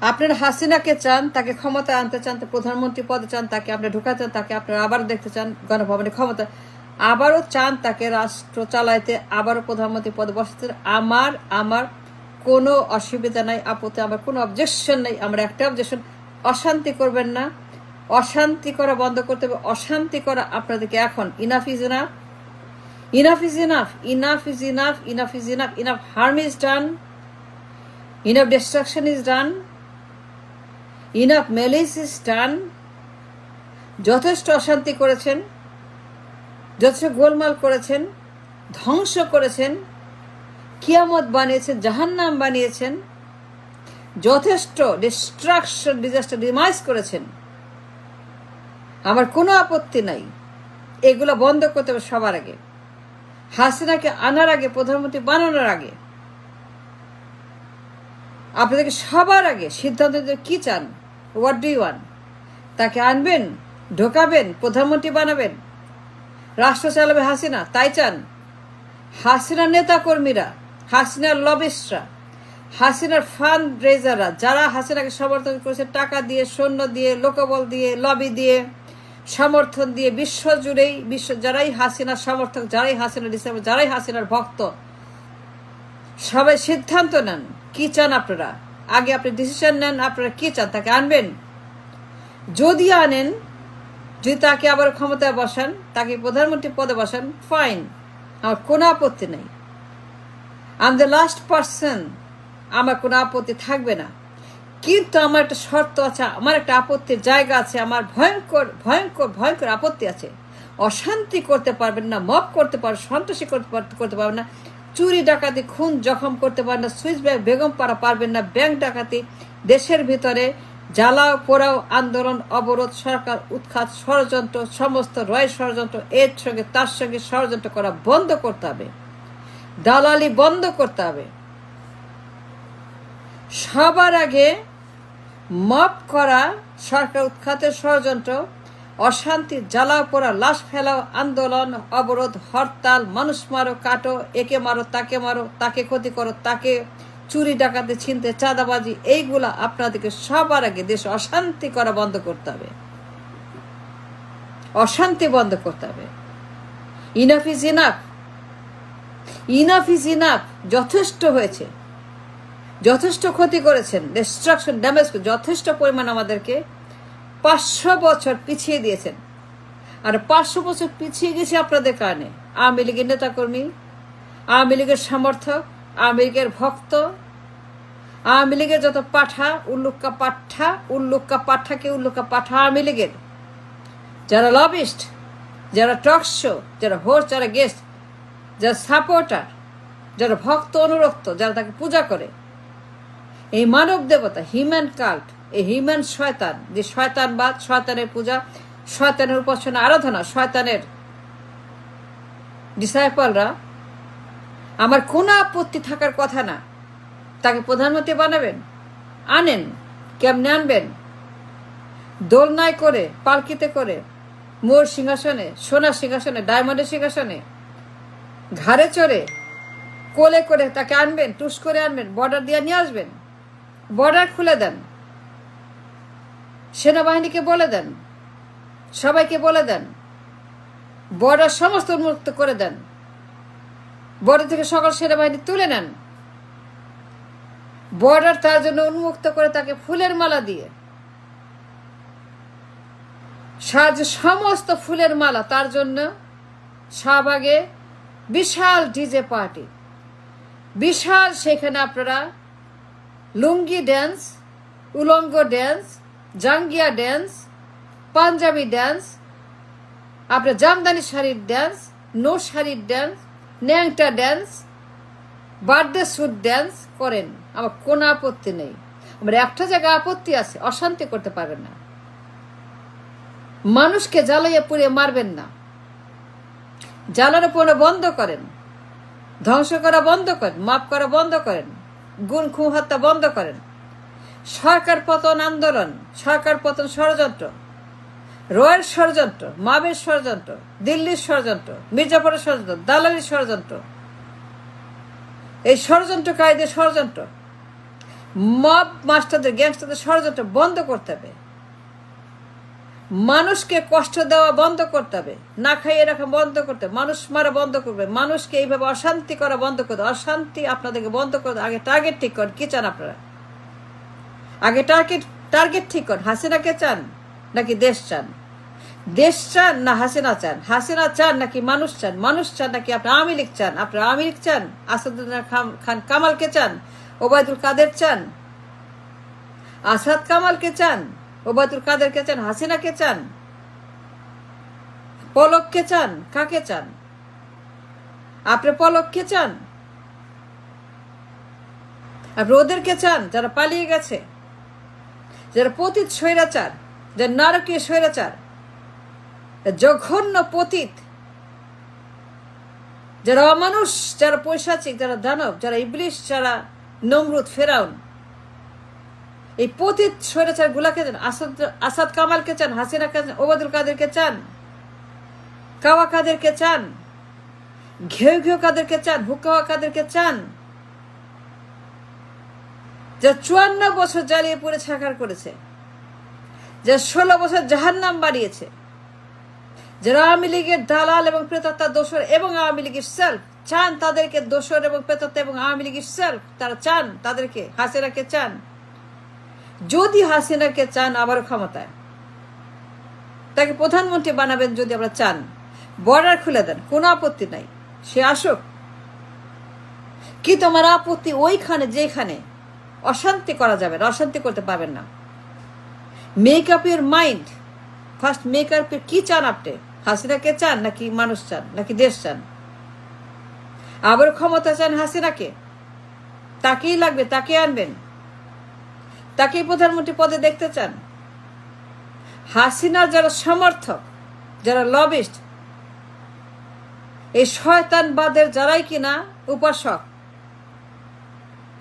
আপনারা হাসিনাকে চান, তাকে ক্ষমতা আনতে চান, প্রধানমন্ত্রী পদে চান, তাকে আপনি ঢুকাতে চান, তাকে আপনারা আবার দেখতে চান গণভবনে ক্ষমতা, আবারও চান তাকে রাষ্ট্র চালাইতে, আবারও প্রধানমন্ত্রী পদে বসাতে। আমার কোনো অসুবিধা নাই, আপত্তি, আমার কোনো অবজেকশন নেই। আমরা একটা অবজেকশন, অশান্তি করবেন না, অশান্তি করা বন্ধ করতে হবে। অশান্তি করা আপনাদেরকে এখন enough is enough, enough is enough, enough is enough, enough is enough, enough harm is done, enough destruction is done, enough malice is done. যথেষ্ট অশান্তি করেছেন, যথেষ্ট গোলমাল করেছেন, ধ্বংস করেছেন, কিয়ামত বানিয়েছেন, জাহান্নাম বানিয়েছেন, যথেষ্ট ডিস্ট্রাকশন, ডিজাস্টার ডিমাইজ করেছেন। আমার কোনো আপত্তি নাই, এগুলো বন্ধ করতে হবে সবার আগে। হাসিনাকে আনার আগে, প্রধানমন্ত্রী বানানোর আগে আপনাদেরকে সবার আগে সিদ্ধান্ত দিতে, কি চান, হোয়াট ডু ইউ ওয়ান্ট। তাকে আনবেন, ঢোকাবেন, প্রধানমন্ত্রী বানাবেন, রাষ্ট্র চালাবে হাসিনা, তাই চান? হাসিনার নেতাকর্মীরা, হাসিনার লবিস্টরা, হাসিনার ফান্ড রেজাররা, যারা হাসিনাকে সমর্থন করেছে টাকা দিয়ে, সৈন্য দিয়ে, লোকবল দিয়ে, লবি দিয়ে, সমর্থন দিয়ে, বিশ্ব জুড়েই, যারাই হাসিনার সমর্থক, যারাই হাসিনার ডিসেম্বর, যারাই হাসিনার ভক্ত, সবাই সিদ্ধান্ত নেন কি চান আপনারা। আগে আপনি ডিসিশন নেন, আপনারা কি চান। তাকে আনবেন, যদি আনেন, যদি তাকে আবার ক্ষমতায় বসান, তাকে প্রধানমন্ত্রী পদে বসান, ফাইন, আমার কোনো আপত্তি নেই। I am the last person, আমার কোনো আপত্তি থাকবে না। কিন্তু আমার একটা শর্ত আছে, আমার একটা আপত্তির জায়গা আছে, আমার ভয়ঙ্কর ভয়ঙ্কর ভয়ঙ্কর আপত্তি আছে। অশান্তি করতে পারবেন না, মব করতে পারবেন, সন্ত্রাসী করতে পারবেন না, চুরি ডাকাতি, খুন জখম করতে পারবেন না, সুইচ বেগম পাড়া পারবেন না, ব্যাংক ডাকাতি, দেশের ভিতরে জ্বালাও পোড়াও, আন্দোলন, অবরোধ, সরকার উৎখাত, ষড়যন্ত্র, সমস্ত রয় ষড়যন্ত্র, এর সঙ্গে তার সঙ্গে ষড়যন্ত্র করা বন্ধ করতে হবে, দালালি বন্ধ করতে হবে। সবার আগে মব করা, সরকার উৎখাতের ষড়যন্ত্র, অশান্তি, জ্বালাও পোড়া, লাশ ফেলাও, আন্দোলন, অবরোধ, হরতাল, মানুষ মারো, কাটো, একে মারো, তাকে ক্ষতি করো, তাকে চুরি ডাকাতি, ছিনতে, চাঁদাবাজি, এইগুলা আপনাদেরকে সবার আগে দেশে অশান্তি করা বন্ধ করতে হবে, অশান্তি বন্ধ করতে হবে। Enough is enough, enough is enough, যথেষ্ট হয়েছে, যথেষ্ট ক্ষতি করেছেন, ডিস্ট্রাকশন, ড্যামেজ, যথেষ্ট পরিমাণ আমাদেরকে 500 বছর পিছিয়ে দিয়েছেন। আর 500 বছর পিছিয়ে গেছে আপনাদের কারণে। আওয়ামী লীগের নেতাকর্মী, আওয়ামী লীগের সমর্থক, আওয়ামী লীগের ভক্ত, আওয়ামী লীগের যত পাঠা, উল্লুক্কা পাঠা আওয়ামী লীগের, যারা লবিস্ট, যারা টক শো, যারা হোস্ট, যারা গেস্ট, যারা সাপোর্টার, যারা ভক্ত অনুরক্ত, যারা তাকে পূজা করে, এই মানব দেবতা, হিউম্যান কাল্ট, এই হিউম্যান শয়তান, যে শয়তানবাদ, শয়তানের পূজা, শয়তানের উপাসনা, আরাধনা, শয়তানের ডিসাইপলরা, আমার কোনো আপত্তি থাকার কথা না। তাকে প্রধানমন্ত্রী বানাবেন, আনেন, কেমনে আনবেন? দোলনায় করে, পালকিতে করে, মোর সিংহাসনে, সোনার সিংহাসনে, ডায়মন্ডের সিংহাসনে, ঘাড়ে চড়ে, কোলে করে তাকে আনবেন, টুস করে আনবেন, বর্ডার দিয়ে নিয়ে আসবেন, বর্ডার খুলে দেন, সেনাবাহিনীকে বলে দেন, সবাইকে বলে দেন, বর্ডার সমস্ত উন্মুক্ত করে দেন, বর্ডার থেকে সকল সেনাবাহিনী তুলে নেন, বর্ডার তার জন্য উন্মুক্ত করে তাকে ফুলের মালা দিয়ে, সমস্ত ফুলের মালা তার জন্য, শাহবাগে বিশাল ডিজে পার্টি, বিশাল, সেখানে আপনারা লুঙ্গি ড্যান্স, উলঙ্গ ড্যান্স, জাঙ্গিয়া ড্যান্স, পাঞ্জাবি ড্যান্স, আপনার জামদানি শাড়ির ড্যান্স, নো শাড়ির ড্যান্স, ন্যাংটা ড্যান্স, বার্থডে স্যুট ড্যান্স করেন, আমার কোনো আপত্তি নেই। আমার একটা জায়গায় আপত্তি আছে, অশান্তি করতে পারবেন না, মানুষকে জ্বালাইয়া পুড়িয়ে মারবেন না, জ্বালানো পোড়ানো বন্ধ করেন, ধ্বংস করা বন্ধ করেন, মাপ করা বন্ধ করেন, গুণ খুন হত্যা বন্ধ করেন। সরকার পতন আন্দোলন, সরকার পতন ষড়যন্ত্র, রয়ের ষড়যন্ত্র, মাবের ষড়যন্ত্র, দিল্লির ষড়যন্ত্র, মির্জাপুরের ষড়যন্ত্র, দালালির ষড়যন্ত্র, এই ষড়যন্ত্রকারীদের ষড়যন্ত্র, মব মাস্টারদের, গ্যাংস্টারদের ষড়যন্ত্র বন্ধ করতে হবে। মানুষকে কষ্ট দেওয়া বন্ধ করতে হবে, না খাইয়ে রাখা বন্ধ করতে হবে, মানুষ মারা বন্ধ করবে, মানুষকে এইভাবে অশান্তি করা বন্ধ করতে। অশান্তি আপনাদেরকে বন্ধ করতে আগে টার্গেট ঠিক করেন। কি চান আপনারা? আগে টার্গেট ঠিক করেন। হাসিনাকে চান নাকি দেশ চান? দেশ চান না হাসিনা চান? হাসিনা চান নাকি মানুষ চান? মানুষ চান নাকি আপনার আওয়ামী লীগ চান? আপনার আওয়ামী লীগ চান? আসাদুল্লাহ খান কামালকে চান? ওবায়দুল কাদের চান? আসাদ কামালকে চান? ওবায়দুল কাদেরকে চান? হাসিনাকে চান? পলককে চান? কাকে চান? আপনি পলককে চান? আপনি ওদেরকে চান যারা পালিয়ে গেছে, যারা পতিত স্বৈরাচার, যারা নারকীয় স্বৈরাচার, জঘন্য পতিত, যারা অমানুষ, যারা পৈশাচিক, যারা দানব, যারা ইবলিশ, যারা নমরুদ, ফেরাউন, এই পতিত স্বৈরাচার গুলাকে চান? আসাদ কামালকে চান? হাসিনাকে চান? ওবায়দুল কাদেরকে চান? কাওয়া কাদেরকে চান? ঘেউ ঘেউ কাদেরকে চান? হুকাওয়া কাদেরকে চান? যা 54 বছর জ্বালিয়ে পুড়ে ছাকার করেছে, যা 16 বছর জাহান্নাম বাড়িয়েছে, যারা আওয়ামী লীগের দালাল এবং প্রেতাত্মা দোসর এবং আওয়ামী লীগের সেলফ, চান তাদেরকে দোসর এবং প্রেতাত্মা এবং আওয়ামী লীগের সেলফ, তারা চান তাদেরকে। হাসিনাকে চান? যদি হাসিনাকে চান আবারও ক্ষমতায়, তাকে প্রধানমন্ত্রী বানাবেন যদি আমরা চান, বর্ডার খুলে দেন, কোনো আপত্তি নাই, সে আসুক। কিন্তু আমার আপত্তি ওইখানে যেখানে অশান্তি করা যাবে না, অশান্তি করতে পারবেন না। Make up your mind first. Make up, কি চান আপনি? হাসিনাকে চান নাকি মানুষ চান নাকি দেশ চান? আবার ক্ষমতা চান হাসিনাকে? তাকেই লাগবে, তাকে আনবেন, তাকেই প্রধানমন্ত্রী পদে দেখতে চান? হাসিনার যারা সমর্থক, যারা লবিস্ট, এই শয়তানবাদের যারাই কিনা উপাসক,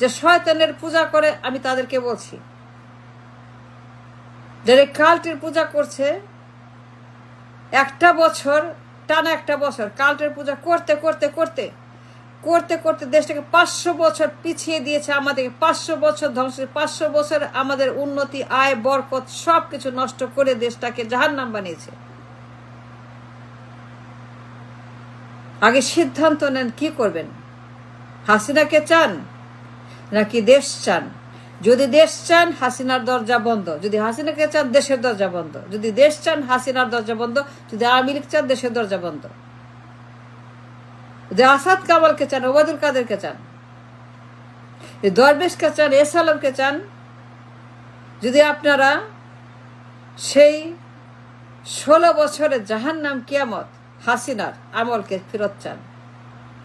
যে শয়তানের পূজা করে, আমি তাদেরকে বলছি, যারা কাল্টের পূজা করছে, একটা বছর টানা, একটা বছর কাল্টের পূজা করতে করতে করতে করতে করতে দেশটাকে 500 বছর পিছিয়ে দিয়েছে, আমাদেরকে 500 বছর ধ্বংস, 500 বছর আমাদের উন্নতি, আয়, বরকত সবকিছু নষ্ট করে দেশটাকে জাহান্নাম বানিয়েছে। আগে সিদ্ধান্ত নেন কি করবেন। হাসিনাকে চান নাকি দেশ চান? যদি দেশ চান, হাসিনার দরজা বন্ধ। যদি হাসিনাকে চান, দেশের দরজা বন্ধ। যদি দেশ চান, হাসিনার দরজা বন্ধ। যদি আওয়ামী লীগ চান, দেশের দরজা বন্ধ। যদি আসাদ কামালকে চান, ওবায়দুল কাদেরকে চান, দরবেশকে চান, এস আলমকে চান, যদি আপনারা সেই 16 বছরের জাহান্নাম কিয়ামত হাসিনার আমলকে ফেরত চান,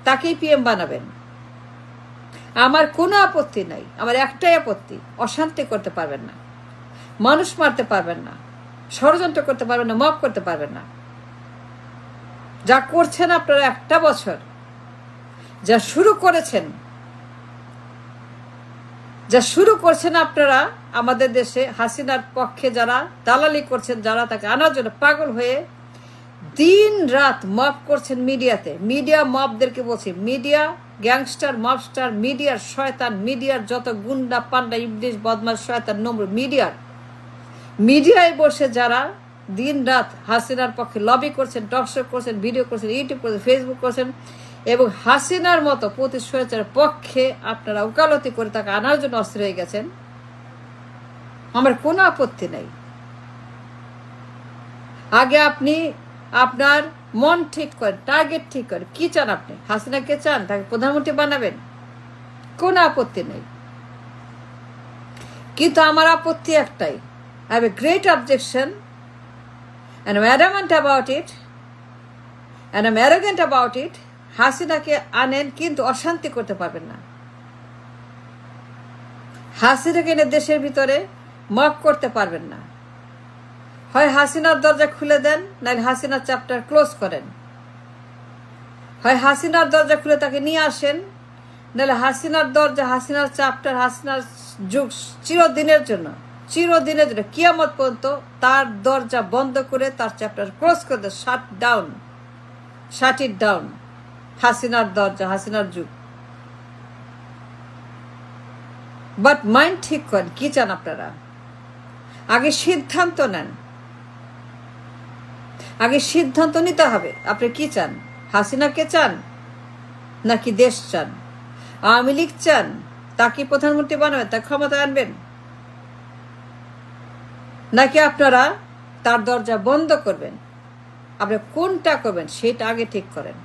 তাকেই পিএম বানাবেন। আমার কোনো আপত্তি নাই, আমার একটাই আপত্তি, অশান্তি করতে পারবেন না, মানুষ মারতে পারবেন না, ষড়যন্ত্র করতে পারবেন না, মব করতে পারবেন না। যা করছেন আপনারা, একটা বছর যা শুরু করছেন আপনারা আমাদের দেশে, হাসিনার পক্ষে যারা দালালি করছেন, যারা তাকে আনার জন্য পাগল হয়ে দিন রাত মব করছেন মিডিয়াতে। মিডিয়া মবদেরকে বলছি, মিডিয়া গ্যাংস্টার, মবস্টার, মিডিয়ার শয়তান, মিডিয়ার যত গুন্ডা পান্ডা ইবলিশ বদমাশ শয়তান নম্র মিডিয়ায় বসে যারা দিন রাত হাসিনার পক্ষে লবি করছেন, টকশো করছেন, ভিডিও করছেন, ইউটিউব করছেন, ফেসবুক করছেন, এবং হাসিনার মতো প্রতিশোধের পক্ষে আপনারা উকালতি করে তাকে আনার জন্য অস্থির হয়ে গেছেন, আমার কোনো আপত্তি নেই। আগে আপনি আপনার মন ঠিক করেন, টার্গেট ঠিক করেন, কি চান আপনি? হাসিনাকে চান, তাকে প্রধানমন্ত্রী বানাবেন, কোনো আপত্তি নেই। কিন্তু আমার আপত্তি একটাই, I have a great objection and I'm adamant about it and I'm arrogant about it. হাসিনাকে আনেন কিন্তু অশান্তি করতে পারবেন না। হাসিনাকে এনে দেশের ভিতরে মক করতে পারবেন না। হয় হাসিনার দরজা খুলে দেন, নাহলে হাসিনার চ্যাপ্টার ক্লোজ করেন। হয় হাসিনার দরজা খুলে তাকে নিয়ে আসেন, নাহলে হাসিনার দরজা, হাসিনার চ্যাপ্টার, হাসিনার যুগ চিরদিনের জন্য কিয়ামত পর্যন্ত তার দরজা বন্ধ করে তার চ্যাপ্টার ক্লোজ করে দেন, শাট ইট ডাউন। হাসিনার দরজা, হাসিনার যুগ। বাট মাইন্ড ঠিক করেন কি চান আপনারা। আগে সিদ্ধান্ত নেন, আগে সিদ্ধান্ত নিতে হবে আপনি কি চান। হাসিনাকে চান নাকি দেশ চান? আওয়ামী লীগ চান, তাকে প্রধানমন্ত্রী বানাবেন, তাকে ক্ষমতা আনবেন, নাকি আপনারা তার দরজা বন্ধ করবেন? আপনি কোনটা করবেন সেটা আগে ঠিক করেন।